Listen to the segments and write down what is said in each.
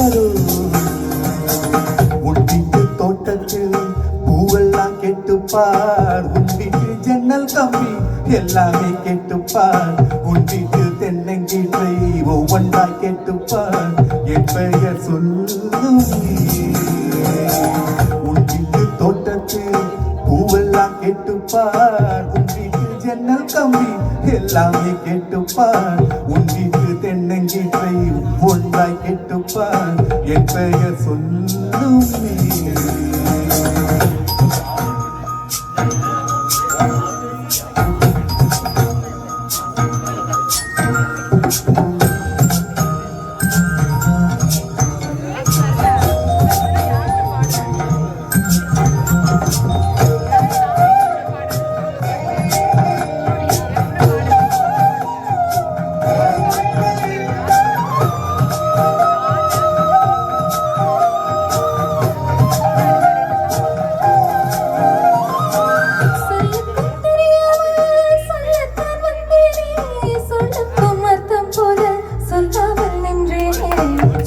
யாரோ உன் வீட்டு தோட்டத்தில் பூவெல்லாம் கேட்டுப்பார் உன் வீட்டு ஜன்னல் கம்பி எல்லாமே கேட்டுப்பார் உன் வீட்டு தென்னங்கீற்றை ஒவ்வொன்றாய் கேட்டுப்பார் என் பெயர் சொல்லும் உன் வீட்டு தோட்டத்தில் பூவெல்லாம் கேட்டுப்பார் உன் வீட்டு ஜன்னல் கம்பி எல்லாமே கேட்டுப்பார் உன் வீட்டு தென்னங்கீற்றை ஒன்றாய் கேட்டுப்பார் என் பெயர் சொல்லும்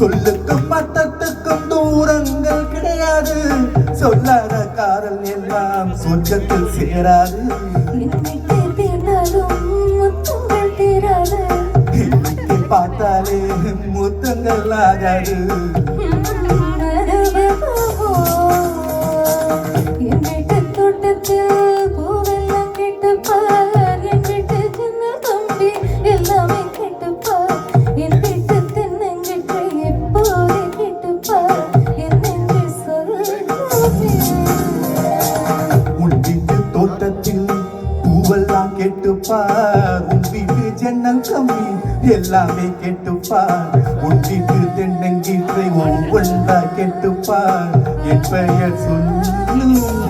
சொல்லுக்கும் அர்த்தத்துக்கும் தூரங்கள் கிடையாது சொல்லாத காதல் எல்லாம் சொர்க்கத்தில் சேராது பார்த்தாலே முத்தங்கள் ஆகாது பூவெல்லாம் கேட்டுப்பார் உன் வீட்டு ஜன்னல் கம்பி எல்லாமே கேட்டுப்பார் உன் வீட்டு தென்னங்கீற்றை ஒவ்வொன்றா கேட்டுப்பார் என் பெயர் சொல்லும்